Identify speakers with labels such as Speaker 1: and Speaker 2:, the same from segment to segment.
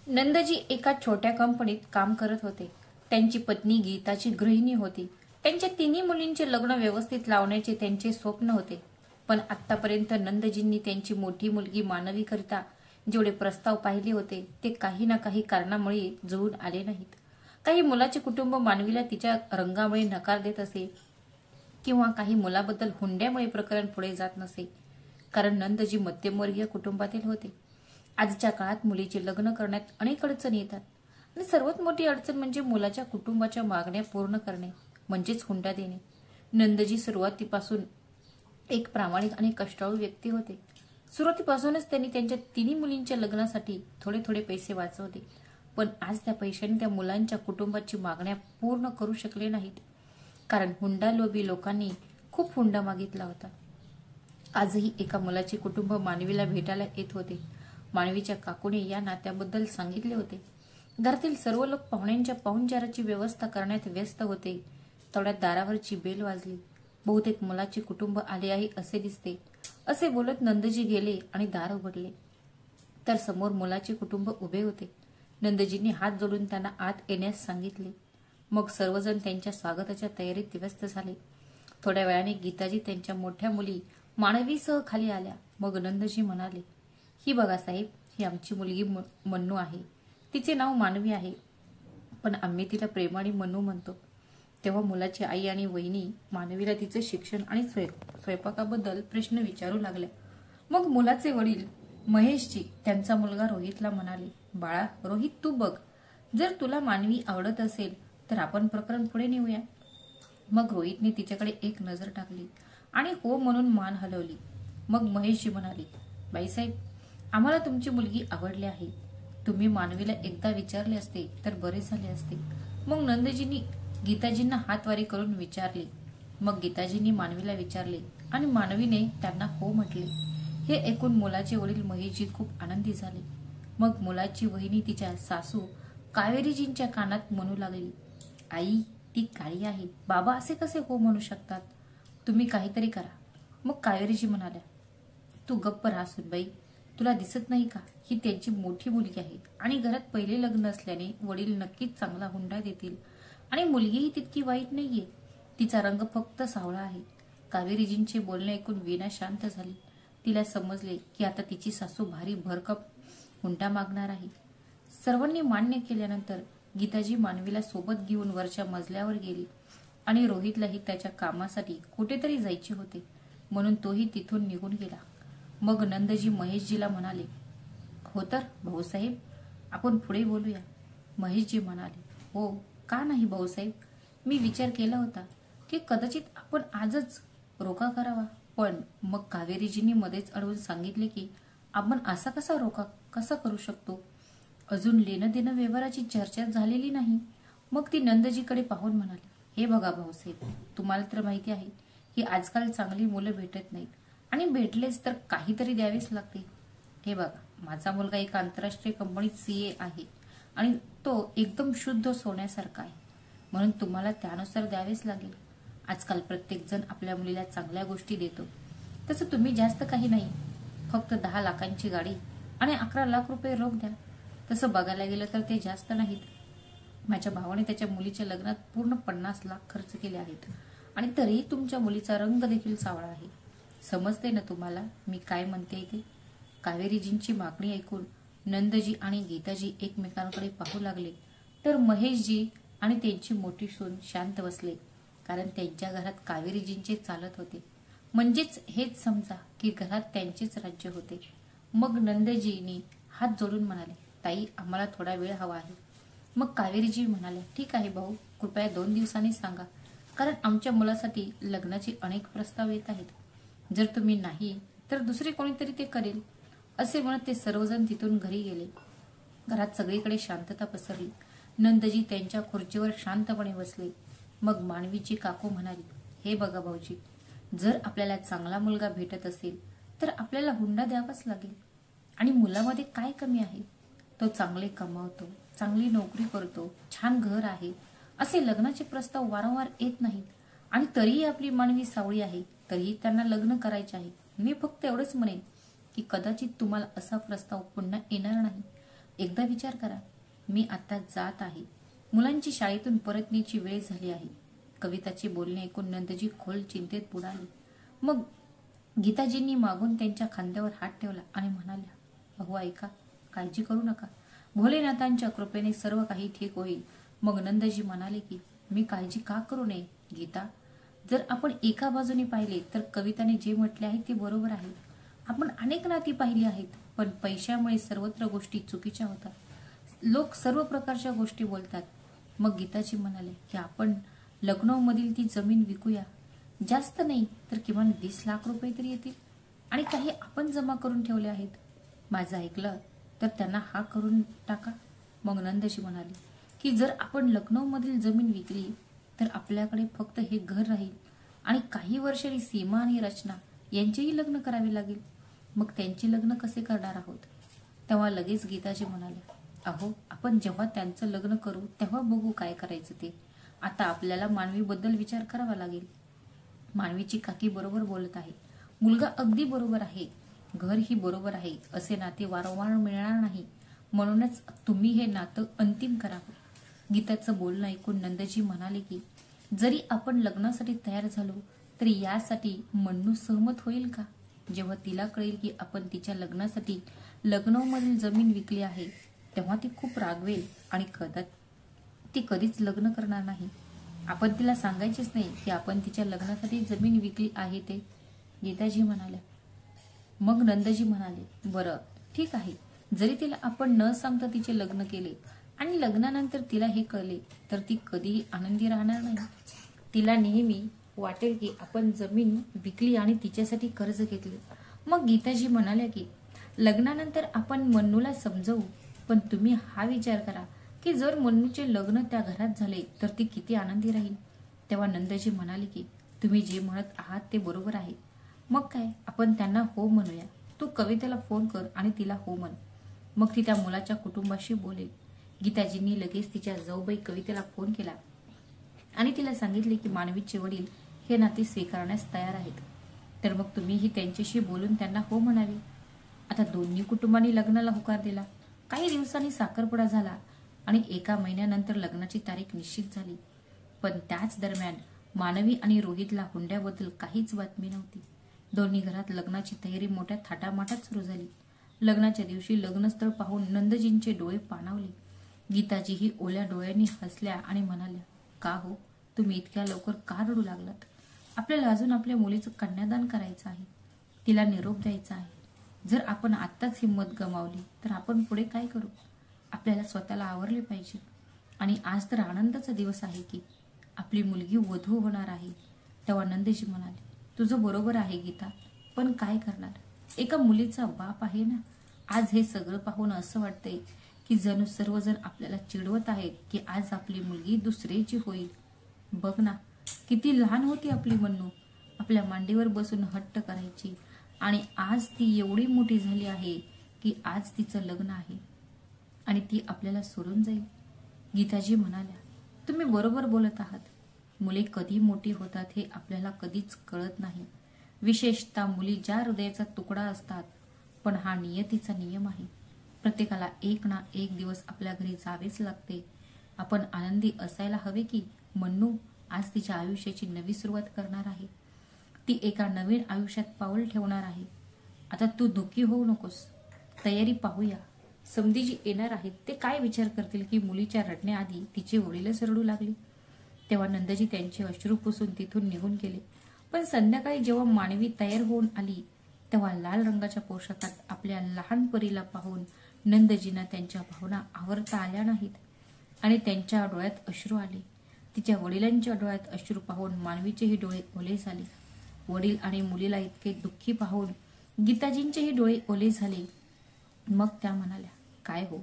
Speaker 1: नंदजी एका छोट्या कंपनीत काम करत होते. त्यांची पत्नी गीताची गृहिणी होती. त्यांच्या तिन्ही मुलींचे लग्न व्यवस्थित लावण्याचे त्यांचे स्वप्न होते. पण आतापर्यंत नंदजींनी त्यांची मोठी मुलगी मानवी करिता जेवढे प्रस्ताव पाहिले होते ते काही ना काही कारणामुळे जुळून आले नाहीत. काही मुलाचे कुटुंब मानवीला तिच्या रंगामुळे नकार देत असे किंवा काही मुलाबद्दल हुंड्यामुळे प्रकरण पुढे जात नसे. कारण नंदजी मध्यमवर्गीय कुटुंबातील होते. आजच्या काळात मुलीचे लग्न करण्यात अनेक अडचणी येतात आणि सर्वात मोठी अडचण म्हणजे मुलाच्या कुटुंबाच्या मागण्या पूर्ण करणे म्हणजेच हुंडा देणे. नंदजी सुरुवातीपासून एक प्रामाणिक आणि कष्टाळू व्यक्ती होते. सुरुवातीपासूनच त्यांनी त्यांच्या तिन्ही मुलींच्या लग्नासाठी थोडे थोडे पैसे वाचवले. पण आज त्या पैशाने त्या मुलांच्या कुटुंबाची मागण्या पूर्ण करू शकले नाहीत. कारण हुंडा लोभी लोकांनी खूप हुंडा मागितला होता. आजही एका मुलाचे कुटुंब मानवीला भेटायला येत होते. मानवीच्या काकूने या नात्याबद्दल सांगितले होते. घरातील सर्व लोक पाहुण्यांच्या पाहुणचाराची व्यवस्था करण्यात व्यस्त होते. तेवढ्यात दारावरची बेल वाजली. बहुतेक मुलाचे कुटुंब आले आहे असे दिसते, असे बोलत नंदजी गेले आणि दार उघडले तर समोर मुलाचे कुटुंब उभे होते. नंदजींनी हात जोडून त्यांना आत येण्यास सांगितले. मग सर्वजण त्यांच्या स्वागताच्या तयारीत व्यस्त झाले. थोड्या वेळाने गीताजी त्यांच्या मोठ्या मुली मानवीसह खाली आल्या. मग नंदजी म्हणाले, ही बघा साहेब, ही आमची मुलगी मन्नू आहे. तिचे नाव मानवी आहे, पण आम्ही तिला प्रेमाने मन्नू म्हणतो. तेव्हा मुलाची आई आणि वहिनी मानवीला तिचे शिक्षण आणि स्वयंपाकाबद्दल प्रश्न विचारू लागल्या. मग मुलाचे वडील महेशजी त्यांचा मुलगा रोहितला म्हणाले, बाळा रोहित, तू बघ, जर तुला मानवी आवडत असेल तर आपण प्रकरण पुढे नेऊया. मग रोहितने तिच्याकडे एक नजर टाकली आणि हो म्हणून मान हलवली. मग महेशजी म्हणाले, बाईसाहेब, आम्हाला तुमची मुलगी आवडली आहे. तुम्ही मानवीला एकदा विचारले असते तर बरे झाले असते. मग नंदजींनी गीताजींना हातवारी करून विचारले. मग गीताजींनी मानवीला विचारले आणि मानवीने त्यांना हो म्हटले. हे ऐकून मुलाचे वडील महेशजी खूप आनंदी झाले. मग मुलाची वहिनी तिच्या सासू कावेरीजींच्या कानात म्हणू लागली, आई, ती काळी आहे. बाबा असे कसे हो म्हणू शकतात? तुम्ही काहीतरी करा. मग कावेरीजी म्हणाल्या, तू गप्प राहा सुनबाई. तुला दिसत नाही का, ही त्यांची मोठी मुलगी आहे आणि घरात पहिले लग्न असल्याने वडील नक्कीच चांगला हुंडा देतील आणि मुलगीही तितकी वाईट नाहीये. तिचा रंग फक्त सावळा आहे. कावेरीजींचे बोलणे ऐकून वीणा शांत झाली. तिला समजले की आता तिची सासू भारी भरकम हुंडा मागणार आहे. सर्वांनी मान्य केल्यानंतर गीताजी मानवीला सोबत घेऊन वरच्या मजल्यावर गेली आणि रोहितलाही त्याच्या कामासाठी कुठेतरी जायचे होते म्हणून तोही तिथून निघून गेला. मग नंदजी महेशजीला म्हणाले, हो तर भाऊसाहेब, आपण पुढे बोलूया. महेशजी म्हणाले, हो का नाही भाऊसाहेब, मी विचार केला होता की कदाचित आपण आजच रोका करावा. पण मग कावेरीजींनी मध्येच अडवून सांगितले की आपण असा कसा रोका कसा करू शकतो? अजून लेणं देणं व्यवहाराची चर्चा झालेली नाही. मग ती नंदजीकडे पाहून म्हणाली, हे बघा भाऊसाहेब, तुम्हाला तर माहिती आहे की आजकाल चांगली मुलं भेटत नाहीत आणि भेटलेच तर काहीतरी द्यावेच लागते. हे बघा, माझा मुलगा एका आंतरराष्ट्रीय कंपनीत सीए आहे आणि तो एकदम शुद्ध सोन्यासारखा आहे, म्हणून तुम्हाला त्यानुसार द्यावेच लागेल. आजकाल प्रत्येक जण आपल्या मुलीला चांगल्या गोष्टी देतो. तसं तुम्ही जास्त काही नाही, फक्त 10 लाखांची गाडी आणि 11 लाख रुपये रोख द्या. तसं बघायला गेलं तर ते जास्त नाहीत. माझ्या भावाने त्याच्या मुलीच्या लग्नात पूर्ण 50 लाख खर्च केले आहेत आणि तरीही तुमच्या मुलीचा रंग देखील सावळा आहे. समजते ना तुम्हाला मी काय म्हणते ते? कावेरीजींची मागणी ऐकून नंदजी आणि गीताजी एकमेकांकडे पाहू लागले तर महेशजी आणि त्यांची मोठी सून शांत बसले. कारण त्यांच्या घरात कावेरीजींचे चालत होते. म्हणजेच हेच समजा की घरात त्यांचेच राज्य होते. मग नंदजींनी हात जोडून म्हणाले, ताई, आम्हाला थोडा वेळ हवा आहे. मग कावेरीजी म्हणाल्या, ठीक आहे भाऊ, कृपया 2 दिवसांनी सांगा, कारण आमच्या मुलासाठी लग्नाचे अनेक प्रस्ताव येत आहेत. जर तुम्ही नाही तर दुसरे कोणीतरी ते करेल. असे म्हणत ते सर्वजण तिथून घरी गेले. घरात सगळीकडे शांतता पसरली. नंदजी त्यांच्या खुर्चीवर शांतपणे बसले. मग मानवीची काकू म्हणाली, हे बघा भाऊजी, जर आपल्याला चांगला मुलगा भेटत असेल तर आपल्याला हुंडा द्यावाच लागेल. आणि मुलामध्ये काय कमी आहे? तो चांगले कमावतो, चांगली नोकरी करतो, छान घर आहे. असे लग्नाचे प्रस्ताव वारंवार येत नाहीत आणि तरीही आपली मानवी सावळी आहे, तरीही त्यांना लग्न करायचे आहे. मी फक्त एवढंच म्हणेन की कदाचित तुम्हाला असा प्रस्ताव पुन्हा येणार नाही. एकदा विचार करा, मी आता जात आहे. मुलांची शाळेतून परतण्याची वेळ झाली आहे. कविताची बोलणे ऐकून नंदजी खोल चिंतेत बुडाले. मग गीताजींनी मागून त्यांच्या खांद्यावर हात ठेवला आणि म्हणाल्या, अहो ऐका, काळजी करू नका. भोलेनाथांच्या कृपेने सर्व काही ठीक होईल. मग नंदजी म्हणाले की, मी काळजी का करू नये गीता? जर आपण एका बाजूने पाहिले तर कविताने जे म्हटले आहे ते बरोबर आहे. आपण अनेक नाती पाहिली आहेत, पण पैशामुळे सर्वत्र गोष्टी चुकीच्या होतात. लोक सर्व प्रकारच्या गोष्टी बोलतात. मग गीताजी म्हणाले की आपण लखनौमधील ती जमीन विकूया. जास्त नाही तर किमान 20 लाख रुपये तरी येतील, आणि काही आपण जमा करून ठेवले आहेत. माझं ऐकलं तर त्यांना हा करून टाका. मग नंदजी म्हणाले की जर आपण लखनौमधील जमीन विकली तर आपल्याकडे फक्त हे घर राहील, आणि काही वर्षांनी सीमा आणि रचना यांचेही लग्न करावे लागेल. मग त्यांची लग्न कसे करणार आहोत? तेव्हा लगेच गीताजी म्हणाले, अहो आपण जेव्हा त्यांचं लग्न करू तेव्हा बघू काय करायचं ते. आता आपल्याला मानवीबद्दल विचार करावा लागेल. मानवीची काकी बरोबर बोलत आहे. मुलगा अगदी बरोबर आहे. घर ही बरोबर आहे. असे नाते वारंवार मिळणार नाही. म्हणूनच तुम्ही हे नातं अंतिम करावं. गीताचं बोलणं ऐकून नंदजी म्हणाले की जरी आपण लग्नासाठी तयार झालो तरी यासाठी मन्नू सहमत होईल का? जेव्हा तिला कळेल की आपण तिच्या लग्नासाठी लखनौमधील जमीन विकली आहे तेव्हा ती खूप रागवेल आणि ती कधीच लग्न करणार नाही. आपण तिला सांगायचेच नाही की आपण तिच्या लग्नासाठी जमीन विकली आहे ते, गीताजी म्हणाल्या. मग नंदजी म्हणाले, बरं ठीक आहे, जरी तिला आपण न सांगता तिचे लग्न केले आणि लग्नानंतर तिला हे कळले तर ती कधीही आनंदी राहणार नाही. तिला नेहमी वाटेल की आपण जमीन विकली आणि तिच्यासाठी कर्ज घेतले. मग गीताजी म्हणाल्या की लग्नानंतर आपण मन्नूला समजवू, पण तुम्ही हा विचार करा की जर मन्नूचे लग्न त्या घरात झाले तर ती किती आनंदी राहील. तेव्हा नंदजी म्हणाले की तुम्ही जे म्हणत आहात ते बरोबर आहे. मग काय, आपण त्यांना हो म्हणूया. तू कवितेला फोन कर आणि तिला हो म्हण. मग ती त्या मुलाच्या कुटुंबाशी बोलेल. गीताजींनी लगेच तिच्या जाऊबाई कवितेला फोन केला आणि तिला सांगितले की मानवीचे वडील हे नाते स्वीकारण्यास तयार आहेत. तर मग तुम्हीही त्यांच्याशी बोलून त्यांना हो म्हणावे. आता दोन्ही कुटुंबांनी लग्नाला होकार दिला. काही दिवसांनी साखरपुडा झाला आणि 1 महिन्यानंतर लग्नाची तारीख निश्चित झाली. पण त्याच दरम्यान मानवी आणि रोहितला हुंड्याबद्दल काहीच बातमी नव्हती. दोन्ही घरात लग्नाची तयारी मोठ्या थाटामाटात सुरू झाली. लग्नाच्या दिवशी लग्नस्थळ पाहून नंदजींचे डोळे पाणावले. गीताजीही ओल्या डोळ्यांनी हसल्या आणि म्हणाल्या, का हो, तुम्ही इतक्या लवकर का रडू लागलात? आपल्याला अजून आपल्या मुलीचं कन्यादान करायचं आहे. तिला निरोप द्यायचा आहे. जर आपण आत्ताच हिंमत गमावली तर आपण पुढे काय करू? आपल्याला स्वतःला आवरले पाहिजे. आणि आज तर आनंदाचा दिवस आहे की आपली मुलगी वधू होणार आहे. तेव्हा नंदजी म्हणाले, तुझं बरोबर आहे गीता, पण काय करणार? एका मुलीचा बाप आहे ना. आज हे सगळं पाहून असं वाटतंय की जणू सर्वजण आपल्याला चिडवत आहेत की आज आपली मुलगी दुसऱ्याची होईल. बघ ना, किती लहान होती आपली मन्नू. आपल्या मांडीवर बसून हट्ट करायची, आणि आज ती एवढी मोठी झाली आहे की आज तिचं लग्न आहे आणि ती आपल्याला सोडून जाईल. गीताजी म्हणाल्या, तुम्ही बरोबर बोलत आहात. मुले कधी मोठी होतात हे आपल्याला कधीच कळत नाही. विशेषतः मुली ज्या हृदयाचा तुकडा असतात. पण हा नियतीचा नियम आहे. प्रत्येकाला एक ना एक दिवस आपल्या घरी जावेच लागते. आपण आनंदी असायला हवे की मन्नू आज तिच्या आयुष्याची नवी सुरुवात करणार आहे. ती एका नवीन आयुष्यात पाऊल ठेवणार आहे. आता तू दुःखी होऊ नकोस. तयारी पाहूया. समधीजी येणार आहेत. ते काय विचार करतील की मुलीच्या रडण्याआधी तिचे वडीलच रडू लागले. तेव्हा नंदजी त्यांचे अश्रू पुसून तिथून निघून गेले. पण संध्याकाळी जेव्हा मानवी तयार होऊन आली तेव्हा लाल रंगाच्या पोशाखात आपल्या लहान परीला पाहून नंदजींना त्यांच्या भावना आवरता आल्या नाहीत आणि त्यांच्या डोळ्यात अश्रू आले. तिच्या वडिलांच्या डोळ्यात अश्रू पाहून मानवीचेही डोळे ओले झाले. वडील आणि मुलीला इतके दुःखी पाहून गीताजींचेही डोळे ओले झाले. मग त्या म्हणाल्या, काय हो,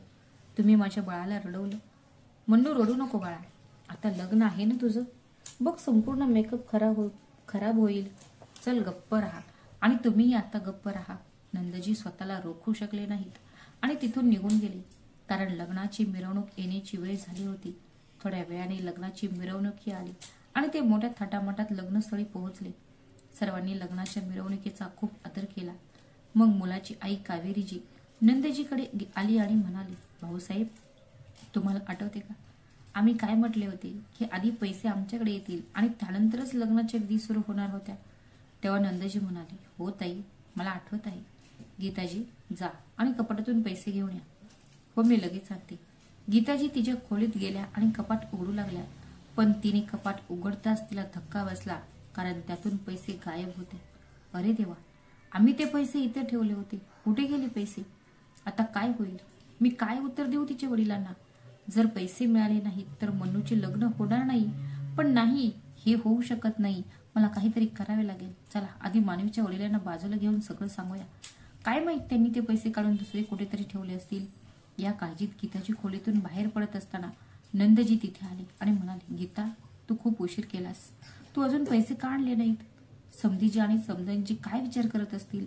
Speaker 1: तुम्ही माझ्या बाळाला रडवलं. मन्नू, रडू नको बाळा. आता लग्न आहे ना तुझं. बघ, संपूर्ण मेकअप खराब होईल. चल गप्प राहा. आणि तुम्हीही आता गप्प राहा. नंदजी स्वतःला रोखू शकले नाहीत आणि तिथून निघून गेले, कारण लग्नाची मिरवणूक येण्याची वेळ झाली होती. थोड्या वेळाने लग्नाची मिरवणूक आली आणि ते मोठ्या थाटामाटात लग्नस्थळी पोहोचले. सर्वांनी लग्नाच्या मिरवणुकीचा खूप आदर केला. मग मुलाची आई कावेरीजी नंदजीकडे आली आणि म्हणाली, अहो साहेब, तुम्हाला आठवते का, आम्ही काय म्हटले होते की आधी पैसे आमच्याकडे येतील आणि त्यानंतरच लग्नाच्या विधी सुरू होणार होत्या. तेव्हा नंदजी म्हणाले, हो ताई, मला आठवत आहे. गीताजी, जा आणि कपाटातून पैसे घेऊन या. हो, मी लगेच आणते. गीताजी तिच्या खोलीत गेल्या आणि कपाट उघडू लागल्या. पण तिने कपाट उघडताच तिला धक्का बसला, कारण त्यातून पैसे गायब होते. अरे देवा, आम्ही ते पैसे इथे ठेवले होते. कुठे गेले पैसे? आता काय होईल? मी काय उत्तर देऊ तिच्या वडिलांना? जर पैसे मिळाले नाहीत तर मनूचे लग्न होणार नाही. पण नाही, हे होऊ शकत नाही. मला काहीतरी करावे लागेल. चला, आधी मानवीच्या वडिलांना बाजूला घेऊन सगळं सांगूया. काय माहित, त्यांनी ते पैसे काढून दुसरे कुठेतरी ठेवले असतील. या काळजीत गीताची खोलीतून बाहेर पडत असताना नंदजी तिथे आले आणि म्हणाले, गीता, तू खूप उशीर केलास. तू अजून पैसे का आणले नाहीत? समधीजी आणि समधनजी काय विचार करत असतील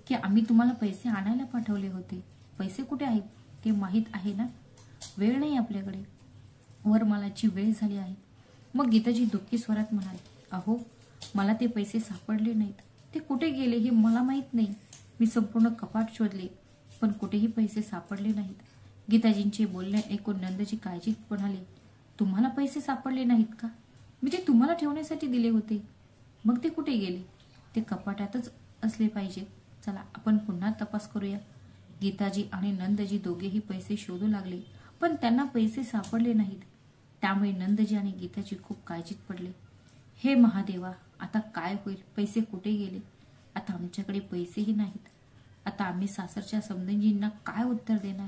Speaker 1: की आम्ही तुम्हाला पैसे आणायला पाठवले होते. पैसे कुठे आहेत ते माहीत आहे ना? वेळ नाही आपल्याकडे, वरमालाची वेळ झाली आहे. मग गीताजी दुःखी स्वरात म्हणाले, अहो, मला ते पैसे सापडले नाहीत. ते कुठे गेले हे मला माहीत नाही. मी संपूर्ण कपाट शोधले, पण कुठेही पैसे सापडले नाहीत. गीताजींचे बोलणे ऐकून नंदजी काळजीत म्हणाले, तुम्हाला पैसे सापडले नाहीत का? मी ते तुम्हाला ठेवण्यासाठी दिले होते. मग ते कुठे गेले? ते कपाटातच असले पाहिजे. चला, आपण पुन्हा तपास करूया. गीताजी आणि नंदजी दोघेही पैसे शोधू लागले, पण त्यांना पैसे सापडले नाहीत. त्यामुळे नंदजी आणि गीताजी खूप काळजीत पडले. हे महादेवा, आता काय होईल? पैसे कुठे गेले? आता आमच्याकडे पैसेही नाहीत. आता आम्ही सासरच्या समधनजींना काय उत्तर देणार?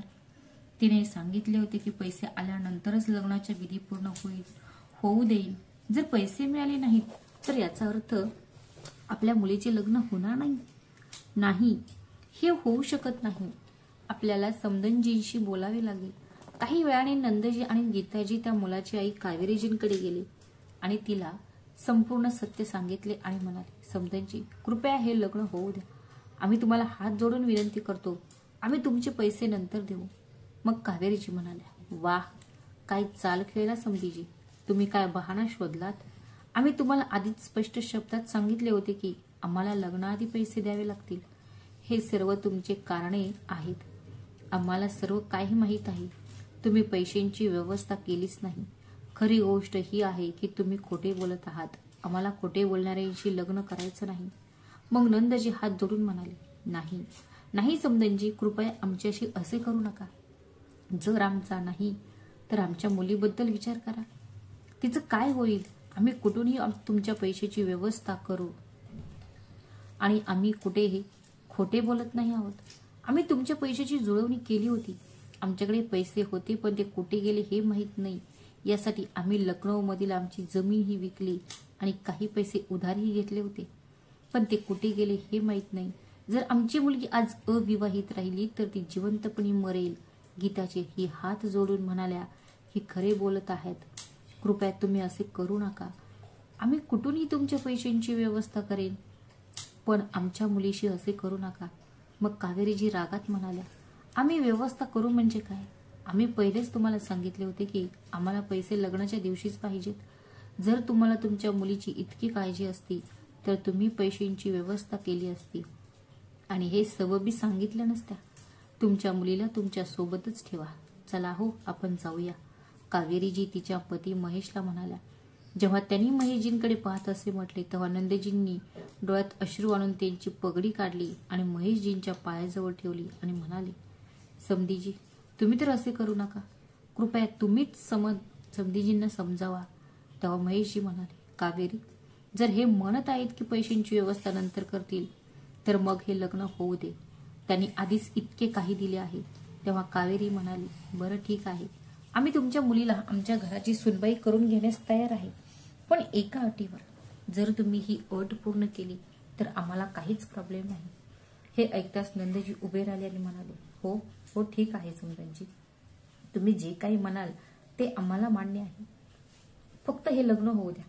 Speaker 1: तिने सांगितले होते की पैसे आल्यानंतरच लग्नाच्या विधी पूर्ण होऊ देईल. जर पैसे मिळाले नाहीत तर याचा अर्थ आपल्या मुलीचे लग्न होणार नाही. नाही, हे होऊ शकत नाही. आपल्याला समधनजींशी बोलावे लागेल. काही वेळाने नंदजी आणि गीताजी त्या मुलाची आई कावेरीजींकडे गेले आणि तिला संपूर्ण सत्य सांगितले आणि म्हणाले, समधनजी, कृपया हे लग्न होऊ द्या. आम्ही तुम्हाला हात जोडून विनंती करतो. आम्ही तुमचे पैसे नंतर देऊ. मग कावेरीजी म्हणाल्या, वाह, काय चाल खेळला समधीजी. तुम्ही काय बहाणा शोधलात? आम्ही तुम्हाला आधीच स्पष्ट शब्दात सांगितले होते की आम्हाला लग्नाआधी पैसे द्यावे लागतील. हे सर्व तुमचे कारणे आहेत. आम्हाला सर्व काही माहीत आहे. तुम्ही पैशांची व्यवस्था केलीच नाही. खरी गोष्ट ही आहे की तुम्ही खोटे बोलत आहात. आम्हाला खोटे बोलणाऱ्यांशी लग्न करायचं नाही. मग नंदजी हात जोडून म्हणाले, नाही नाही समधनजी, कृपया आमच्याशी असे करू नका. जर आमचा नाही तर आमच्या मुलीबद्दल विचार करा. तिचं काय होईल? आम्ही कुठूनही तुमच्या पैशाची व्यवस्था करू आणि आम्ही कुठेही खोटे बोलत नाही आहोत. आम्ही तुमच्या पैशाची जुळवणी केली होती. आमच्याकडे पैसे होते, पण ते कुठे गेले हे माहीत नाही. यासाठी आम्ही लखनौमधील आमची जमीनही विकली आणि काही पैसे उधारही घेतले होते, पण ते कुठे गेले हे माहीत नाही. जर आमची मुलगी आज अविवाहित राहिली तर ती जिवंतपणी मरेल. गीताजी ही हात जोडून म्हणाल्या, ही खरे बोलत आहेत. कृपया तुम्ही असे करू नका. आम्ही कुठूनही तुमच्या पैशांची व्यवस्था करेन, पण आमच्या मुलीशी असे करू नका. मग कावेरीजी रागात म्हणाल्या, आम्ही व्यवस्था करू म्हणजे काय? आम्ही पहिलेच तुम्हाला सांगितले होते की आम्हाला पैसे लग्नाच्या दिवशीच पाहिजेत. जर तुम्हाला तुमच्या मुलीची इतकी काळजी असती तर तुम्ही पैशांची व्यवस्था केली असती आणि हे सबबी सांगितल्या नसत्या. तुमच्या मुलीला तुमच्या सोबतच ठेवा. चला हो, आपण जाऊया. कावेरीजी तिच्या पती महेशला म्हणाल्या. जेव्हा त्यांनी महेशजींकडे पाहत असे म्हटले तेव्हा नंदजींनी डोळ्यात अश्रू आणून त्यांची पगडी काढली आणि महेशजींच्या पायाजवळ ठेवली आणि म्हणाले, समधीजी, तुम्ही तर असे करू नका. कृपया तुम्हीच समधीजींना समजावा. तेव्हा महेशजी म्हणाले, कावेरी, जर हे म्हणत आहेत की पैशांची व्यवस्था नंतर करतील तर मग हे लग्न होऊ दे. त्यांनी आधीच इतके काही दिले आहे. तेव्हा कावेरी म्हणाली, बरं ठीक आहे, आम्ही तुमच्या मुलीला आमच्या घराची सुनबाई करून घेण्यास तयार आहे, पण एका अटीवर. जर तुम्ही ही अट पूर्ण केली तर आम्हाला काहीच प्रॉब्लेम नाही. हे ऐकताच नंदजी उभे राहिले आणि म्हणाले, हो हो, ठीक आहे समधनजी, तुम्ही जे काही म्हणाल ते आम्हाला मान्य आहे. फक्त हे लग्न होऊ द्या.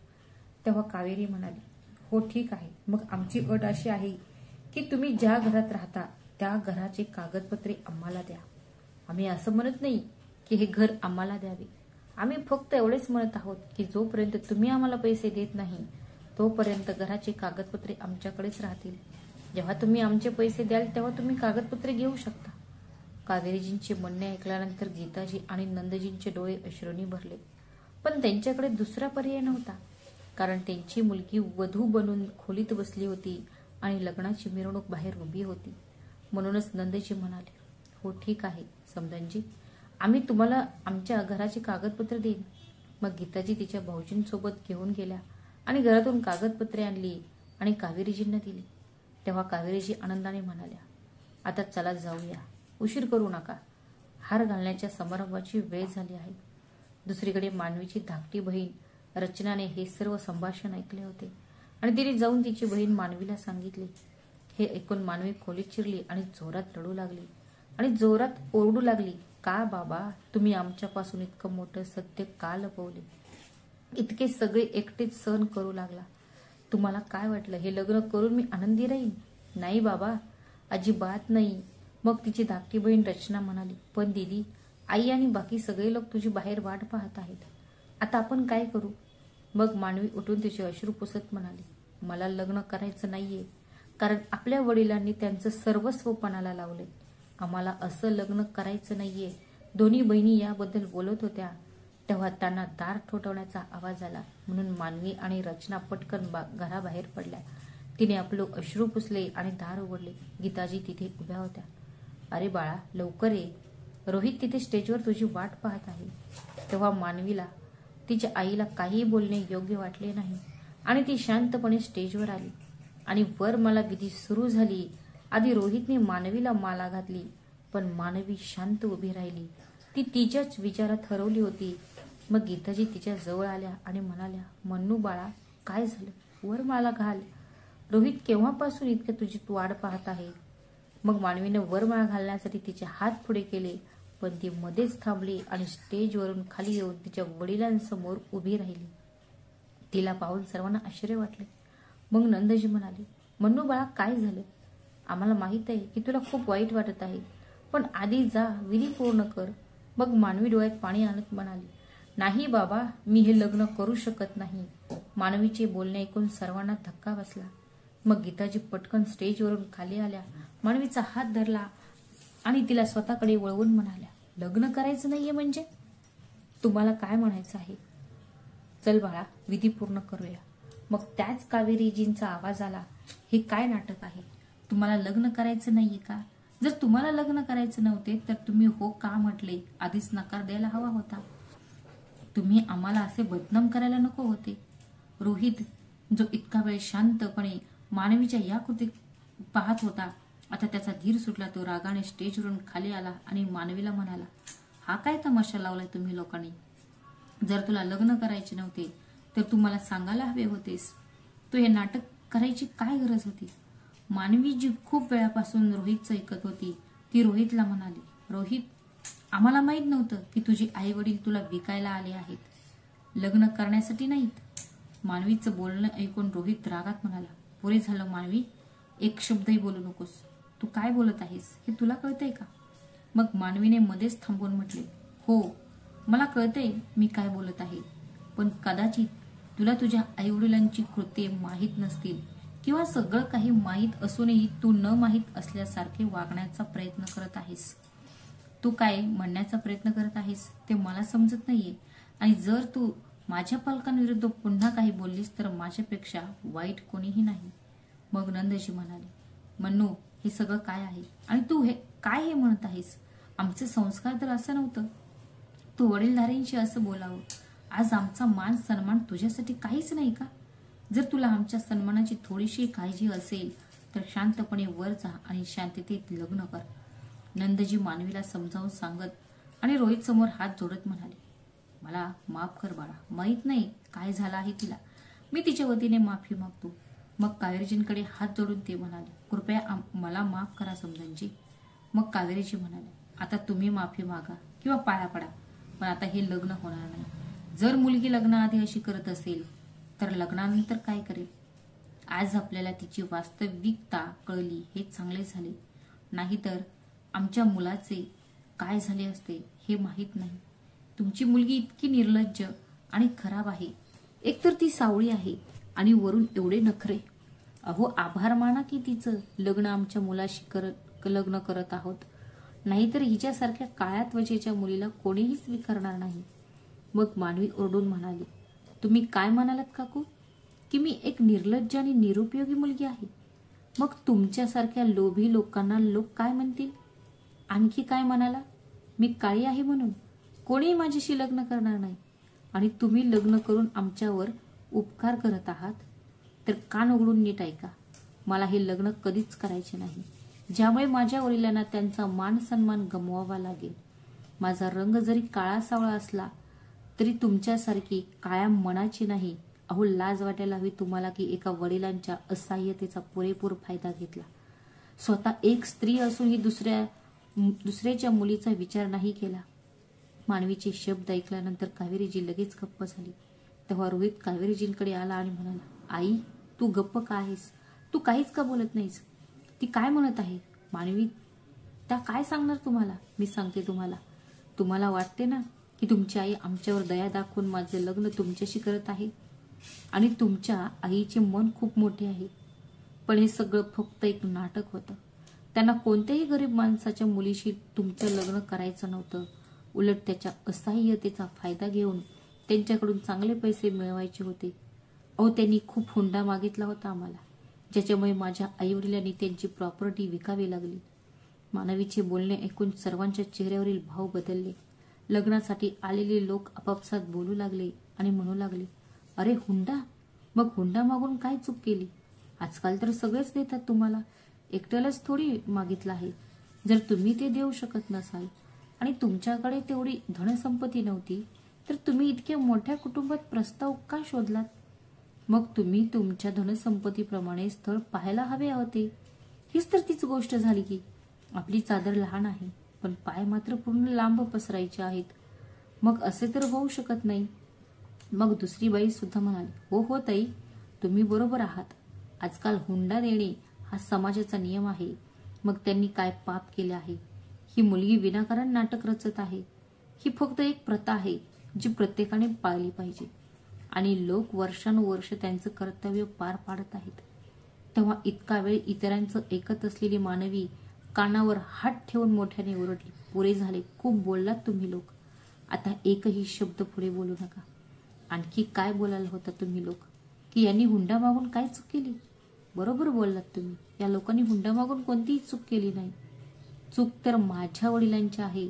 Speaker 1: तेव्हा कावेरी म्हणाली, हो ठीक आहे, मग आमची अट अशी आहे की तुम्ही ज्या घरात राहता त्या घराचे कागदपत्रे आम्हाला द्या. आम्ही असं म्हणत नाही की हे घर आम्हाला द्यावे. आम्ही फक्त एवढेच म्हणत आहोत की जोपर्यंत तुम्ही आम्हाला पैसे देत नाही तोपर्यंत घराचे कागदपत्रे आमच्याकडेच राहतील. जेव्हा तुम्ही आमचे पैसे द्याल तेव्हा तुम्ही कागदपत्रे घेऊ शकता. कावेरीजींचे म्हणणे ऐकल्यानंतर गीताजी आणि नंदजींचे डोळे अश्रूंनी भरले. पण त्यांच्याकडे दुसरा पर्याय नव्हता, कारण त्यांची मुलगी वधू बनून खोलीत बसली होती आणि लग्नाची मिरवणूक बाहेर उभी होती. म्हणूनच नंदजी म्हणाले, हो ठीक आहे समधनजी, आम्ही तुम्हाला आमच्या घराचे कागदपत्र देईन. मग गीताजी तिच्या भाऊजींसोबत घेऊन गेल्या आणि घरातून कागदपत्रे आणली आणि कावेरीजींना दिली. तेव्हा कावेरीजी आनंदाने म्हणाल्या, आता चला जाऊया, उशीर करू नका. हार घालण्याच्या समारंभाची वेळ झाली आहे. दुसरीकडे मानवीची धाकटी बहीण रचनाने हे सर्व संभाषण ऐकले होते आणि तिने जाऊन तिची बहीण मानवीला सांगितले. हे ऐकून मानवी खोलीत शिरली आणि जोरात रडू लागली आणि जोरात ओरडू लागली, का बाबा, तुम्ही आमच्यापासून इतकं मोठं सत्य का लपवले? इतके सगळे एकटेच सहन करू लागला. तुम्हाला काय वाटलं हे लग्न करून मी आनंदी राहीन? नाही बाबा, अजिबात नाही. मग तिची धाकटी बहीण रचना म्हणाली, पण दीदी, आई आणि बाकी सगळे लोक तुझी बाहेर वाट पाहत आहेत. आता आपण काय करू? मग मानवी उठून तिचे अश्रू पुसत म्हणाली, मला लग्न करायचं नाहीये, कारण आपल्या वडिलांनी त्यांचं सर्वस्व पणाला लावले. आम्हाला असं लग्न करायचं नाहीये. दोन्ही बहिणी याबद्दल बोलत होत्या तेव्हा त्यांना दार ठोठवण्याचा आवाज आला. म्हणून मानवी आणि रचना पटकन घराबाहेर पडल्या. तिने आपले अश्रू पुसले आणि दार उघडले. गीताजी तिथे उभ्या होत्या. अरे बाळा, लवकर ये, रोहित तिथे स्टेजवर तुझी वाट पाहत आहे. तेव्हा मानवीला तिच्या आईला काही बोलणे योग्य वाटले नाही आणि ती शांतपणे स्टेजवर आली आणि वर मला विधी सुरू झाली. आधी रोहितने मानवीला माला घातली, पण मानवी शांत उभी राहिली. ती तिच्याच विचारात हरवली होती. मग गीताजी तिच्या जवळ आल्या आणि म्हणाल्या, मन्नू बाळा, काय झालं? वर माला घाल. रोहित केव्हापासून इतक्या तुझी वाट पाहत आहे. मग मानवीने वर माळा घालण्यासाठी तिचे हात पुढे केले, पण ती मध्येच थांबली आणि स्टेजवरून खाली येऊन तिच्या वडिलांसमोर उभी राहिली. तिला पाहून सर्वांना आश्चर्य वाटले. मग नंदजी म्हणाले, मन्नू बाळा, काय झालं? आम्हाला माहित आहे की तुला खूप वाईट वाटत आहे, पण आधी जा, विधी पूर्ण कर. मग मानवी डोळ्यात पाणी आणत म्हणाली, नाही बाबा, मी हे लग्न करू शकत नाही. मानवीचे बोलणे ऐकून सर्वांना धक्का बसला. मग गीताजी पटकन स्टेजवरून खाली आल्या, मानवीचा हात धरला आणि तिला स्वतःकडे वळवून म्हणाल्या, लग्न करायचं नाहीये म्हणजे? तुम्हाला काय म्हणायचं आहे? चल बाळा, विधी पूर्ण करूया. मग त्याच कावेरीजींचा आवाज आला, हे काय नाटक आहे? तुम्हाला लग्न करायचं नाहीये का? जर तुम्हाला लग्न करायचं नव्हते तर तुम्ही हो का म्हटले? आधीच नकार द्यायला हवा होता. तुम्ही आम्हाला असे बदनाम करायला नको होते. रोहित, जो इतका वेळ शांतपणे मानवीच्या या कृती पाहत होता, आता त्याचा धीर सुटला. तो रागाने स्टेजवरून खाली आला आणि मानवीला म्हणाला, हा काय तमाशा लावलाय तुम्ही लोकांनी? जर तुला लग्न करायचे नव्हते तर तू मला सांगायला हवे होतेस. तू हे नाटक करायची काय गरज होती? मानवी जी खूप वेळापासून रोहितचं ऐकत होती, ती रोहितला म्हणाली, रोहित, आम्हाला माहित नव्हतं की तुझे आई वडील तुला विकायला आले आहेत, लग्न करण्यासाठी नाहीत. मानवीचं बोलणं ऐकून रोहित रागात म्हणाला, पुरे झालं मानवी, एक शब्दही बोलू नकोस. तू काय बोलत आहेस हे तुला कळतंय का? मग मानवीने मध्येच थांबून म्हटले, हो, मला कळतंय मी काय बोलत आहे, पण कदाचित तुला तुझ्या आईवडिलांची कृत्ये माहीत नसतील किंवा सगळं काही माहीत असूनही तू न माहीत असल्यासारखे वागण्याचा प्रयत्न करत आहेस. तू काय म्हणण्याचा प्रयत्न करत आहेस ते मला समजत नाहीये, आणि जर तू माझ्या पालकांविरुद्ध पुन्हा काही बोललीस तर माझ्यापेक्षा वाईट कोणीही नाही. मग नंदजी म्हणाले, मन्नू, हे सगळं काय आहे आणि तू हे काय म्हणत आहेस? आमचे संस्कार तर असं नव्हतं. तू वडीलधाऱ्यांशी असं बोलावं. आज आमचा मान सन्मान तुझ्यासाठी काहीच नाही का? जर तुला आमच्या सन्मानाची थोडीशी काळजी असेल तर शांतपणे वर जा आणि शांततेत लग्न कर. नंदजी मानवीला समजावून सांगत आणि रोहित समोर हात जोडत म्हणाले, मला माफ कर बाळा, माहित नाही काय झालं आहे तिला, मी तिच्या वतीने माफी मागतो. मग कावेरीजींकडे हात जोडून ते म्हणाले, कृपया मला माफ करा समधनजी. मग कावेरीजी म्हणाले, आता तुम्ही माफी मागा किंवा पाया पडा, पण आता हे लग्न होणार नाही. जर मुलगी लग्नाआधी अशी करत असेल तर लग्नानंतर काय करेल? आज आपल्याला तिची वास्तविकता कळली हे चांगले झाले, नाहीतर आमच्या मुलाचे काय झाले असते हे माहीत नाही. तुमची मुलगी इतकी निर्लज्ज आणि खराब आहे. एकतर ती सावळी आहे आणि वरून एवढे नखरे. अहो, आभार माना की तिचं लग्न आमच्या मुलाशी लग्न करत आहोत. नाहीतर हिच्यासारख्या काळ्या त्वचेच्या मुलीला कोणीही स्वीकारणार नाही. मग मानवी ओरडून म्हणाली, तुम्ही काय म्हणालात काकू? की मी एक निर्लज्ज आणि निरुपयोगी मुलगी आहे. मग तुमच्यासारख्या लोभी लोकांना लोक काय म्हणतील? आणखी काय म्हणाला? मी काळी आहे म्हणून कोणीही माझ्याशी लग्न करणार नाही. आणि तुम्ही लग्न करून आमच्यावर उपकार करत आहात तर कान उघडून नीट ऐका. मला हे लग्न कधीच करायचे नाही, ज्यामुळे माझ्या वडिलांना त्यांचा मान सन्मान गमवावा लागेल. माझा रंग जरी काळा सावळा असला तरी तुमच्यासारखी काळ्या मनाची नाही. अहो, लाज वाटायला हवी तुम्हाला की एका वडिलांच्या असहाय्यतेचा पुरेपूर फायदा घेतला. स्वतः एक स्त्री असूनही दुसऱ्याच्या मुलीचा विचार नाही केला. मानवीचे शब्द ऐकल्यानंतर कावेरीजी लगेच गप्प झाली. तेव्हा रोहित कावेरीजींकडे आला आणि म्हणाला, आई, तू गप्प का आहेस? तू काहीच का बोलत नाहीस? ती काय म्हणत आहे? मानवी त्या काय सांगणार तुम्हाला? मी सांगते तुम्हाला. तुम्हाला वाटते ना की तुमची आई आमच्यावर दया दाखवून माझे लग्न तुमच्याशी करत आहे आणि तुमच्या आईचे मन खूप मोठे आहे. पण हे सगळं फक्त एक नाटक होतं. त्यांना कोणत्याही गरीब माणसाच्या मुलीशी तुमचं लग्न करायचं नव्हतं. उलट त्याच्या असहाय्यतेचा फायदा घेऊन त्यांच्याकडून चांगले पैसे मिळवायचे होते. अहो, त्यांनी खूप हुंडा मागितला होता आम्हाला, ज्याच्यामुळे माझ्या आईवडिलांनी त्यांची प्रॉपर्टी विकावी लागली. मानवीचे बोलणे ऐकून सर्वांच्या चेहऱ्यावरील भाव बदलले. लग्नासाठी आलेले लोक आपापसात बोलू लागले आणि म्हणू लागले, अरे हुंडा? मग हुंडा मागून काय चूक केली? आजकाल तर सगळेच देतात तुम्हाला, एकट्यालाच थोडी मागितलं आहे. जर तुम्ही ते देऊ शकत नसाल आणि तुमच्याकडे तेवढी धनसंपत्ती नव्हती तर तुम्ही इतक्या मोठ्या कुटुंबात प्रस्ताव का शोधलात? मग तुम्ही तुमच्या धनसंपत्तीप्रमाणे स्थळ पाहायला हवे होते. हीच तर तीच गोष्ट झाली की आपली चादर लहान आहे पण पाय मात्र पूर्ण लांब पसरायचे आहेत. मग असे तर होऊ शकत नाही. मग दुसरी बाई सुद्धा म्हणाली, हो हो ताई, तुम्ही बरोबर आहात. आजकाल हुंडा देणे हा समाजाचा नियम आहे. मग त्यांनी काय पाप केले आहे? ही मुलगी विनाकारण नाटक रचत आहे. ही फक्त एक प्रथा आहे जी प्रत्येकाने पाळली पाहिजे आणि लोक वर्षानुवर्ष त्यांचं कर्तव्य पार पाडत आहेत. तेव्हा इतका वेळ इतरांचं ऐकत असलेली मानवी कानावर हात ठेवून मोठ्याने ओरडली, पुरे झाले, खूप बोललात तुम्ही लोक. आता एकही शब्द पुढे बोलू नका. आणखी काय बोलायला होता तुम्ही लोक की यांनी हुंडा मागून काय चूक केली? बरोबर बोललात तुम्ही. या लोकांनी हुंडा मागून कोणतीही चूक केली नाही. चूक तर माझ्या वडिलांची आहे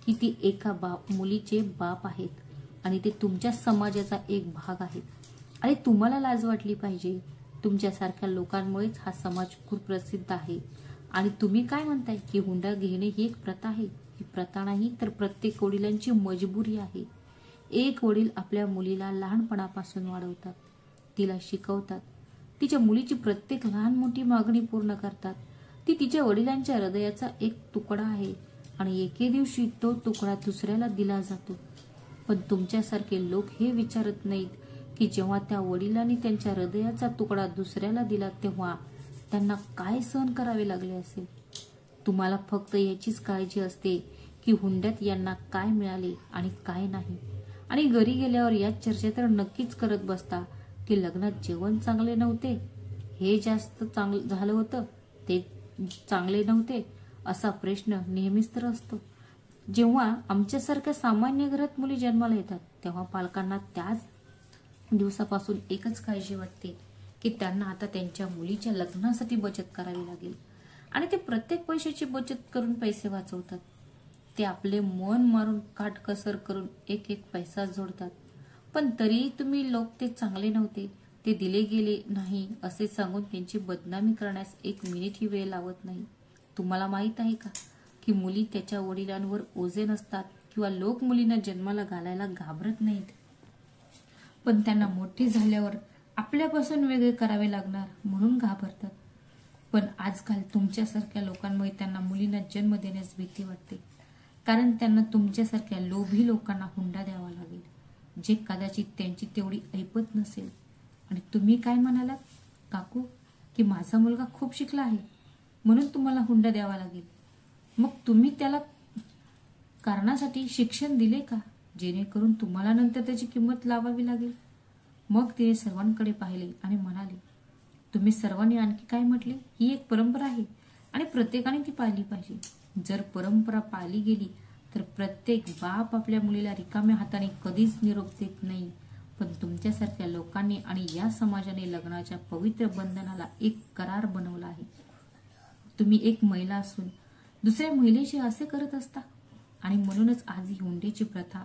Speaker 1: की ती एका मुलीचे बाप आहेत आणि ते तुमच्या समाजाचा एक भाग आहेत. आणि तुम्हाला लाज वाटली पाहिजे. तुमच्यासारख्या लोकांमुळेच हा समाज खूप प्रसिद्ध आहे. आणि तुम्ही काय म्हणताय की हुंडा घेणे ही एक प्रथा आहे? ही प्रथा नाही तर प्रत्येक वडिलांची मजबुरी आहे. एक वडील आपल्या मुलीला लहानपणापासून वाढवतात, तिला शिकवतात, तिच्या मुलीची प्रत्येक लहान मोठी मागणी पूर्ण करतात. ती तिच्या वडिलांच्या हृदयाचा एक तुकडा आहे आणि एके दिवशी तो तुकडा दुसऱ्याला दिला जातो. पण तुमच्यासारखे लोक हे विचारत नाहीत की जेव्हा त्या वडिलांनी त्यांच्या हृदयाचा तुकडा दुसऱ्याला दिला तेव्हा त्यांना काय सहन करावे लागले असेल. तुम्हाला फक्त याचीच काळजी असते की हुंड्यात यांना काय मिळाले आणि काय नाही. आणि घरी गेल्यावर या चर्चा तर नक्कीच करत बसता की लग्नात जेवण चांगले नव्हते, हे जास्त चांगलं झालं होतं, ते चांगले नव्हते, असा प्रश्न नेहमीच तर असतो. जेव्हा आमच्यासारख्या सामान्य घरात मुली जन्माला येतात तेव्हा पालकांना त्याच दिवसापासून एकच काळजी वाटते की त्यांना आता त्यांच्या मुलीच्या लग्नासाठी बचत करावी लागेल. आणि ते प्रत्येक पैशाची बचत करून पैसे वाचवतात. ते आपले मन मारून काटकसर करून एक एक पैसा जोडतात. पण तरीही तुम्ही लोक ते चांगले नव्हते, ते दिले गेले नाही असे सांगून त्यांची बदनामी करण्यास एक मिनिटही वेळ लावत नाही. तुम्हाला माहित आहे का की मुली त्याच्या वडिलांवर ओझे नसतात किंवा लोक मुलींना जन्माला घालायला घाबरत नाहीत, पण त्यांना मोठी झाल्यावर आपल्यापासून वेगळे करावे लागणार म्हणून घाबरतात. पण आजकाल तुमच्यासारख्या लोकांमुळे त्यांना मुलींना जन्म देण्यास भीती वाटते, कारण त्यांना तुमच्यासारख्या लोभी लोकांना हुंडा द्यावा लागेल, जे कदाचित त्यांची तेवढी ऐपत नसेल. आणि तुम्ही काय म्हणालात काकू की माझा मुलगा खूप शिकला आहे म्हणून तुम्हाला हुंडा द्यावा लागेल. मग तुम्ही त्याला कारणासाठी शिक्षण दिले का, जेणेकरून तुम्हाला नंतर त्याची किंमत लावावी लागेल? मग तिने सर्वांकडे पाहिले आणि म्हणाले, तुम्ही सर्वांनी आणखी काय म्हटले? ही एक परंपरा आहे आणि प्रत्येकाने ती पाळली पाहिजे. जर परंपरा पाळली गेली तर प्रत्येक बाप आपल्या मुलीला रिकाम्या हाताने कधीच निरोप देत नाही. पण तुमच्यासारख्या लोकांनी आणि या समाजाने लग्नाच्या पवित्र बंधनाला एक करार बनवला आहे. तुम्ही एक महिला असून दुसऱ्या महिलेशी असे करत असता आणि म्हणूनच आज ही हुंड्याची प्रथा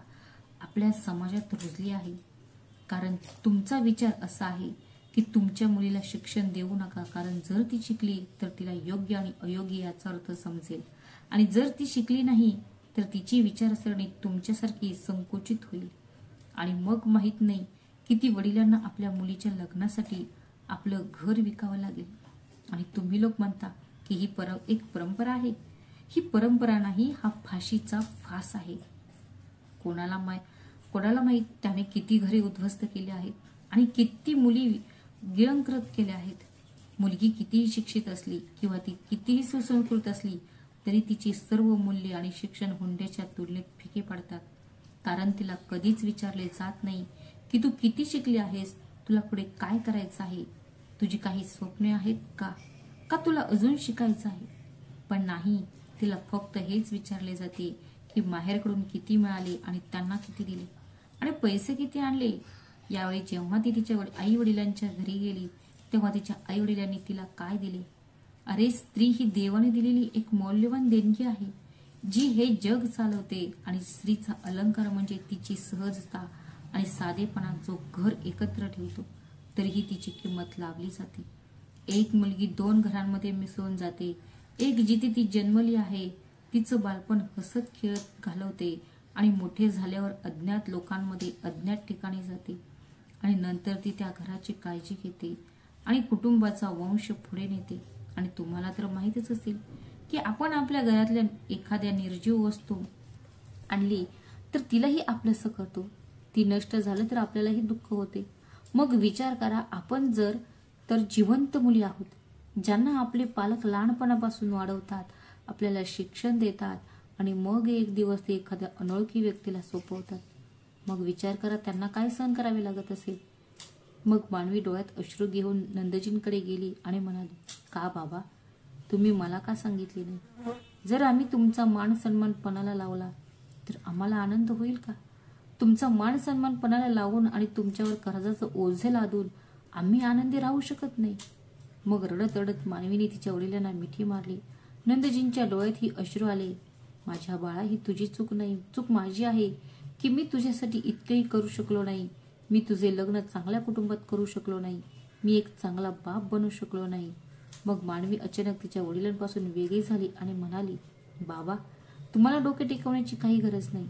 Speaker 1: आपल्या समाजात रुजली आहे. कारण तुमचा विचार असा आहे की तुमच्या मुलीला शिक्षण देऊ नका, कारण जर ती शिकली तर तिला योग्य आणि अयोग्य याचा अर्थ समजेल आणि जर ती शिकली नाही तर तिची विचारसरणी तुमच्यासारखी संकुचित होईल आणि मग माहित नाही किती वडिलांना आपल्या मुलीच्या लग्नासाठी आपलं घर विकावं लागेल. आणि तुम्ही लोक म्हणता की ही एक परंपरा आहे. ही परंपरा नाही, हा फाशीचा फास आहे. कोणाला माहित त्याने किती घरे उद्ध्वस्त केली आहेत आणि किती मुली गिळंकृत केल्या आहेत. मुलगी कितीही शिक्षित असली किंवा ती कितीही सुसंस्कृत असली तरी तिची सर्व मूल्य आणि शिक्षण हुंड्याच्या तुलनेत फिके पडतात. कारण तिला कधीच विचारले जात नाही की तू किती शिकली आहेस, तुला पुढे काय करायचं आहे, तुझी काही स्वप्ने आहेत का तुला अजून शिकायचं आहे. पण नाही, तिला फक्त हेच विचारले जाते की माहेरकडून किती मिळाले आणि त्यांना किती दिले आणि पैसे किती आणले. यावेळी जेव्हा ती तिच्या आई वडिलांच्या घरी गेली तेव्हा तिच्या आई वडिलांनी तिला काय दिले. अरे, स्त्री ही देवाने दिलेली एक मौल्यवान देणगी आहे जी हे जग चालवते. आणि स्त्रीचा अलंकार म्हणजे तिची सहजता आणि साधेपणा जो घर एकत्र ठेवतो. तरीही तिची किंमत लावली जाते. एक मुलगी 2 घरांमध्ये मिसळून जाते. एक जिथे ती जन्मली आहे तिचं बालपण हसत खेळत घालवते आणि मोठे झाल्यावर अज्ञात लोकांमध्ये अज्ञात ठिकाणी जाते आणि नंतर ती त्या घराची काळजी घेते आणि कुटुंबाचा वंश पुढे नेते. आणि तुम्हाला तर माहितच असेल की आपण आपल्या घरातल्या एखाद्या निर्जीव वस्तू आणली तर तिलाही आपलंसं करतो. ती नष्ट झालं तर आपल्यालाही दुःख होते. मग विचार करा, आपण तर जिवंत मुली आहोत, ज्यांना आपले पालक लहानपणापासून वाढवतात, आपल्याला शिक्षण देतात आणि मग एक दिवस ते एखाद्या अनोळखी व्यक्तीला सोपवतात. मग विचार करा त्यांना काय सहन करावे लागत असेल. मग मानवी डोळ्यात अश्रू घेऊन नंदजींकडे गेली आणि म्हणाली, का बाबा, तुम्ही मला का सांगितले नाही? जर आम्ही तुमचा मान सन्मान पणाला लावला तर आम्हाला आनंद होईल का? तुमचा मान सन्मान पणाला लावून आणि तुमच्यावर कर्जाचं ओझे लादून आम्ही आनंदी राहू शकत नाही. मग रडत रडत मानवीने तिच्या वडिलांना मिठी मारली. नंदजींच्या डोळ्यातही अश्रू आले. माझ्या बाळा, ही तुझी चूक नाही, चूक माझी आहे की मी तुझ्यासाठी इतकंही करू शकलो नाही. मी तुझे लग्न चांगल्या कुटुंबात करू शकलो नाही. मी एक चांगला बाप बनू शकलो नाही. मग मानवी अचानक तिच्या वडिलांपासून वेगळी झाली आणि म्हणाली, बाबा, तुम्हाला डोके टेकवण्याची काही गरज नाही,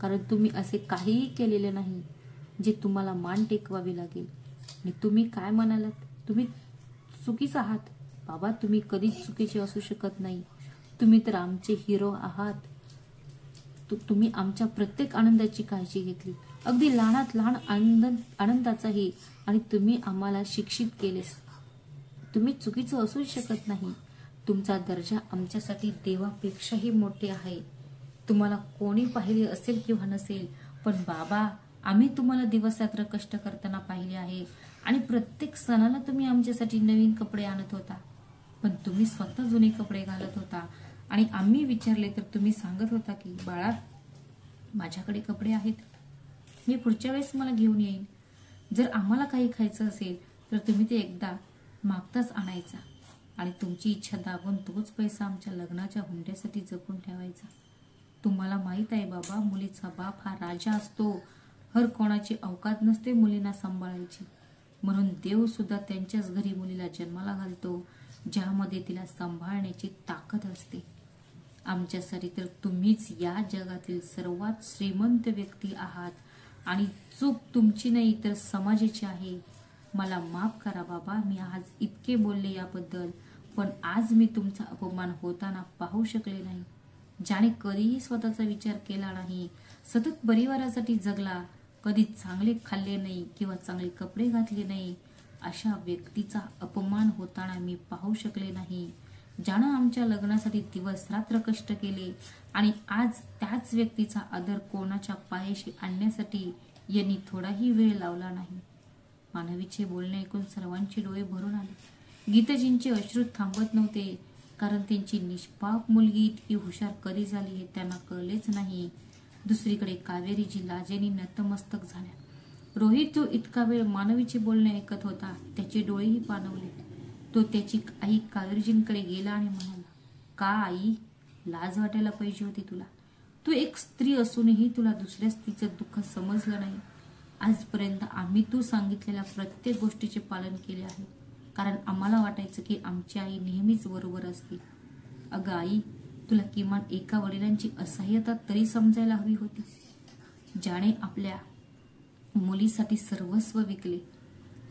Speaker 1: कारण तुम्ही असे काहीही केलेले नाही जे तुम्हाला मान टेकवावी लागेल. आणि तुम्ही काय म्हणालात, तुम्ही चुकीच आहात. बाबा, तुम्ही कधीच चुकीचे असू शकत नाही. तुम्ही तर आमचे हिरो आहात. तुम्ही आमच्या प्रत्येक आनंदाची काळजी घेतली, अगदी लहानात लहान आनंदाचाही, आणि तुम्ही आम्हाला शिक्षित केलेस. तुम्ही चुकीचं असू शकत नाही. तुमचा दर्जा आमच्यासाठी देवापेक्षाही मोठे आहे. तुम्हाला कोणी पाहिले असेल किंवा नसेल, पण बाबा, आम्ही तुम्हाला दिवस रात्र कष्ट करताना पाहिले आहे आणि प्रत्येक सणाला तुम्ही आमच्यासाठी नवीन कपडे आणत होता. पण तुम्ही स्वतः जुने कपडे घालत होता आणि आम्ही विचारले तर तुम्ही सांगत होता की बाळा, माझ्याकडे कपडे आहेत, मी पुढच्या वेळेस मला घेऊन येईन. जर आम्हाला काही खायचं असेल तर तुम्ही ते एकदा मागताच आणायचा आणि तुमची इच्छा दाबून तोच पैसा आमच्या लग्नाच्या हुंड्यासाठी जपून ठेवायचा. तुम्हाला माहित आहे बाबा, मुलीचा बाप हा राजा असतो. हर कोणाची अवकात नसते मुलींना सांभाळायची. म्हणून देव सुद्धा त्यांच्याच घरी मुलीला जन्माला घालतो ज्यामध्ये तिला सांभाळण्याची ताकद असते. आमच्यासाठी तर तुम्हीच या जगातील सर्वात श्रीमंत व्यक्ती आहात आणि चूक तुमची नाही तर समाजाची आहे. मला माफ करा बाबा, मी आज इतके बोलले याबद्दल, पण आज मी तुमचा अपमान होताना पाहू शकले नाही. ज्याने कधीही स्वतःचा विचार केला नाही, सतत परिवारासाठी जगला, कधी चांगले खाल्ले नाही किंवा चांगले कपडे घातले नाही, अशा व्यक्तीचा अपमान होताना मी पाहू शकले नाही. ज्यानं आमच्या लग्नासाठी दिवस रात्र कष्ट केले आणि आज त्याच व्यक्तीचा आदर कोणाच्या पायाशी आणण्यासाठी यांनी थोडाही वेळ लावला नाही. मानवीचे बोलणे ऐकून सर्वांचे डोळे भरून आले. गीताजींचे अश्रू थांबत नव्हते. कारण त्यांची निष्पाप मुलगी इतकी हुशार कधी झाली हे त्यांना कळलेच नाही. दुसरीकडे कावेरीजी लाजेने नतमस्तक झाल्या. रोहित जो इतका वेळ मानवीचे बोलणे ऐकत होता त्याचे डोळेही पाणवले. तो त्याची आई कावेरीजींकडे गेला आणि म्हणाला, का आई, लाज वाटायला पाहिजे होती तुला. तू एक स्त्री असूनही तुला दुसऱ्या स्त्रीचं दुःख समजलं नाही. आजपर्यंत आम्ही तू सांगितलेल्या प्रत्येक गोष्टीचे पालन केले आहे, कारण आम्हाला वाटायचं की आमची आई नेहमीच बरोबर असते. अगं आई, तुला किमान एका वडिलांची असहाय्यता तरी समजायला हवी होती, ज्याने आपल्या मुलीसाठी सर्वस्व विकले.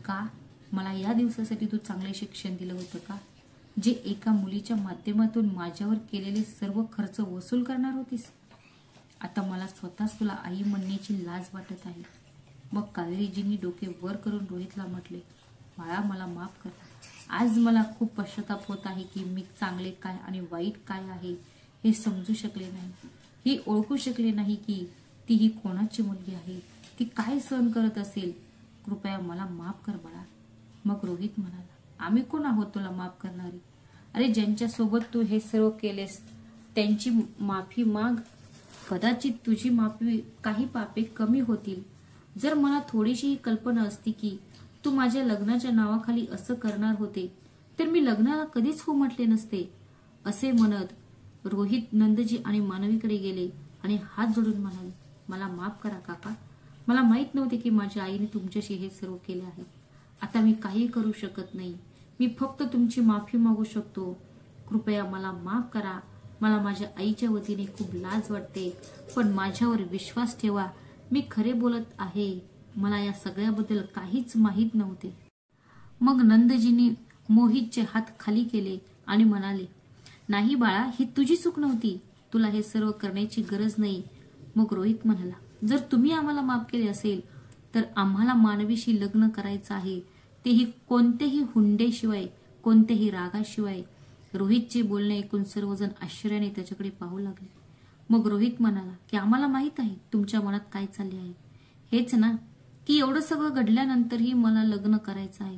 Speaker 1: का मला या दिवसासाठी तू चांगले शिक्षण दिलं होतं का, जे एका मुलीच्या माध्यमातून माझ्यावर केलेले सर्व खर्च वसूल करणार होतीस. आता मला स्वतःच तुला आई म्हणण्याची लाज वाटत आहे. मग कावेरीजींनी डोके वर करून रोहितला म्हटले, बाळा, मला माफ कर. आज मला खूप पश्चाताप होत आहे की मी चांगले काय आणि वाईट काय आहे हे समजू शकले नाही, ही ओळखू शकले नाही की ती ही कोणाची मुलगी आहे, ती काय सहन करत असेल. कृपया मला माफ कर बाळा. मग रोहित म्हणाला, आम्ही कोण आहोत तुला माफ करणारे. अरे, ज्यांच्यासोबत तू हे सर्व केलेस त्यांची माफी माग. कदाचित तुझी माफी काही पापे कमी होतील. जर मला थोडीशी कल्पना असती की तू माझ्या लग्नाच्या नावाखाली असं करणार होते तर मी लग्नाला कधीच हो म्हटले नसते. असे म्हणत रोहित नंदजी आणि मानवीकडे गेले आणि हात जोडून म्हणाले, मला माफ करा काका. मला माहित नव्हते की माझ्या आईने तुमच्याशी हे सर्व केले आहे. आता मी काही करू शकत नाही. मी फक्त तुमची माफी मागू शकतो. कृपया मला माफ करा. मला माझ्या आईच्या वतीने खूप लाज वाटते, पण माझ्यावर विश्वास ठेवा. मी खरे बोलत आहे. मला या सगळ्याबद्दल काहीच माहीत नव्हते. मग नंदजींनी मोहितचे हात खाली केले आणि म्हणाले, नाही बाळा, ही तुझी चूक नव्हती. तुला हे सर्व करण्याची गरज नाही. मग रोहित म्हणाला, जर तुम्ही आम्हाला माफ केले असेल तर आम्हाला मानवीशी लग्न करायचं आहे, तेही कोणतेही हुंड्याशिवाय, कोणत्याही रागाशिवाय. रोहितचे बोलणे ऐकून सर्वजण आश्चर्याने त्याच्याकडे पाहू लागले. मग रोहित म्हणाला की आम्हाला माहित आहे तुमच्या मनात काय चालले आहे. हेच ना की एवढं सगळं घडल्यानंतरही मला लग्न करायचं आहे.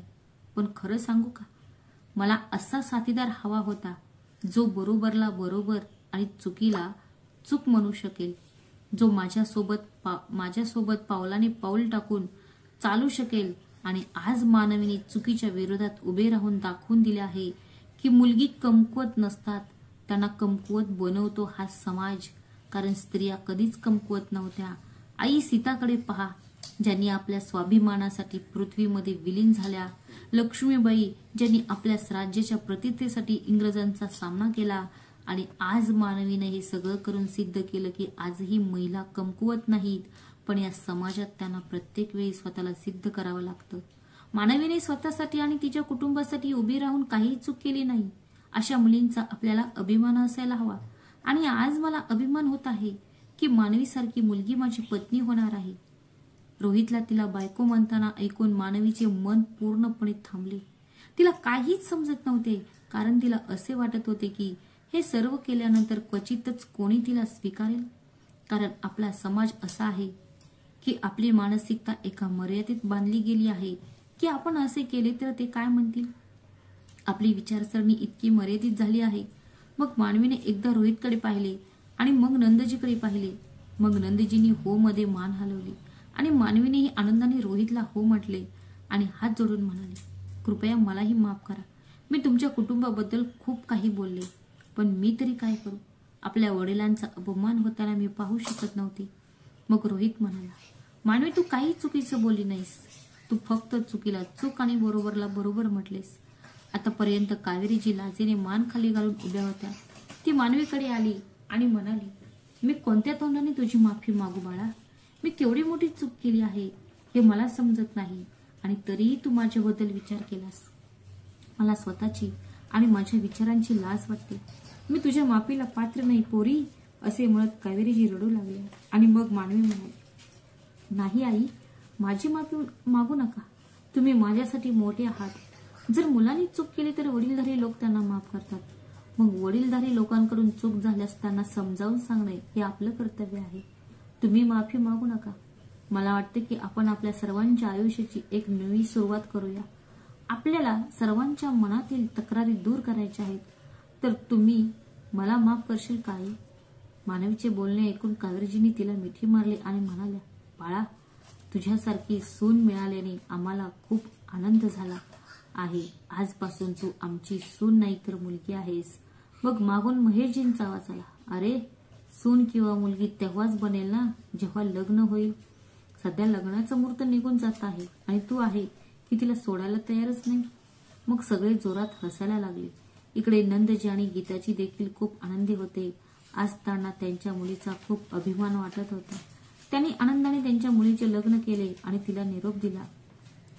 Speaker 1: पण खरं सांगू का, मला असा साथीदार हवा होता जो बरोबरला बरोबर आणि चुकीला चूक म्हणू शकेल, जो माझ्यासोबत पावलाने पाऊल टाकून चालू शकेल. आणि आज मानवीने चुकीच्या विरोधात उभे राहून दाखवून दिले आहे की मुलगी कमकुवत नसतात, त्यांना कमकुवत बनवतो हा समाज. कारण स्त्रिया कधीच कमकुवत नव्हत्या. आई सीताकडे पहा, ज्यांनी आपल्या स्वाभिमानासाठी पृथ्वीमध्ये विलीन झाल्या. लक्ष्मीबाई, ज्यांनी आपल्या राज्याच्या प्रतिष्ठेसाठी इंग्रजांचा सामना केला. आणि आज मानवीने हे सगळं करून सिद्ध केलं की आजही महिला कमकुवत नाहीत, पण या समाजात त्यांना प्रत्येक वेळी स्वतःला सिद्ध करावं लागतं. मानवीने स्वतःसाठी आणि तिच्या कुटुंबासाठी उभी राहून काहीही चूक केली नाही. अशा मुलींचा आपल्याला अभिमान असायला हवा. आणि आज मला अभिमान होत आहे की मानवीसारखी मुलगी माझी पत्नी होणार आहे. रोहितला तिला बायको म्हणताना ऐकून मानवीचे मन पूर्णपणे थांबले. तिला काहीच समजत नव्हते, कारण तिला असे वाटत होते की हे सर्व केल्यानंतर क्वचितच कोणी तिला स्वीकारेल. कारण आपला समाज असा आहे की आपली मानसिकता एका मर्यादेत बांधली गेली आहे की आपण असे केले तर ते काय म्हणतील. आपली विचारसरणी इतकी मर्यादित झाली आहे. मग मानवीने एकदा रोहितकडे पाहिले आणि मग नंदजीकडे पाहिले. मग नंदजींनी हो मध्ये मान हलवली आणि मानवीनेही आनंदाने रोहितला हो म्हटले आणि हात जोडून म्हणाले, कृपया मलाही माफ करा. मी तुमच्या कुटुंबाबद्दल खूप काही बोलले, पण मी तरी काय करू. आपल्या वडिलांचा अपमान होताना मी पाहू शकत नव्हते. मग रोहित म्हणाला, मानवी, तू काही चुकीचं बोलली नाहीस. तू फक्त चुकीला चूक आणि बरोबरला बरोबर म्हटलेस. आतापर्यंत कावेरीजी लाजेने मान खाली घालून उभ्या होत्या. ती मानवीकडे आली आणि म्हणाली, मी कोणत्या तोंडाने तुझी माफी मागू बाळा. मी केवढी मोठी चूक केली आहे हे मला समजत नाही, आणि तरीही तू माझ्याबद्दल विचार केलास. मला स्वतःची आणि माझ्या विचारांची लाज वाटते. मी तुझ्या माफीला पात्र नाही पोरी, असे म्हणत कावेरीजी रडू लागल्या. आणि मग मानवी म्हणाली, नाही आई, माझी माफी मागू नका. तुम्ही माझ्यासाठी मोठे आहात. जर मुलांनी चूक केली तर वडीलधारी लोक त्यांना माफ करतात. मग वडीलधारी लोकांकडून चूक झाल्यास त्यांना समजावून सांगणे हे आपलं कर्तव्य आहे. तुम्ही माफी मागू नका. मला वाटते की आपण आपल्या सर्वांच्या आयुष्याची एक नवी सुरुवात करूया. आपल्याला सर्वांच्या मनातील तक्रारी दूर करायच्या आहेत. तर तुम्ही मला माफ करशील का आई? मानवीचे बोलणे ऐकून कावेरीजींनी तिला मिठी मारली आणि म्हणाल्या, बाळा, तुझ्यासारखी सून मिळाल्याने आम्हाला खूप आनंद झाला आहे. आजपासून तू आमची सून नाही तर मुलगी आहेस. मग मागून महेशजींचा आवाज आला, अरे, सून किंवा मुलगी तेव्हाच बनेल ना जेव्हा लग्न होईल. सध्या लग्नाचा मुहूर्त निघून जात आहे आणि तू आहे की तिला सोडायला तयारच नाही. मग सगळे जोरात हसायला लागले. इकडे नंदजी आणि गीताजी देखील खूप आनंदी होते. आज त्यांना त्यांच्या मुलीचा खूप अभिमान वाटत होता. त्यांनी आनंदाने त्यांच्या मुलीचे लग्न केले आणि तिला निरोप दिला.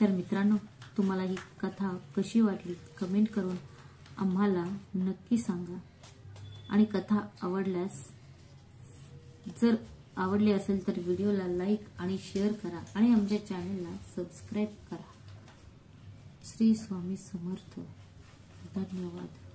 Speaker 1: तर मित्रांनो, तुम्हाला ही कथा कशी वाटली कमेंट करून आम्हाला नक्की सांगा. आणि कथा आवडल्यास, जर आवडली असेल तर व्हिडिओला लाईक आणि शेअर करा आणि आमच्या चॅनलला सबस्क्राईब करा. श्री स्वामी समर्थ. धन्यवाद.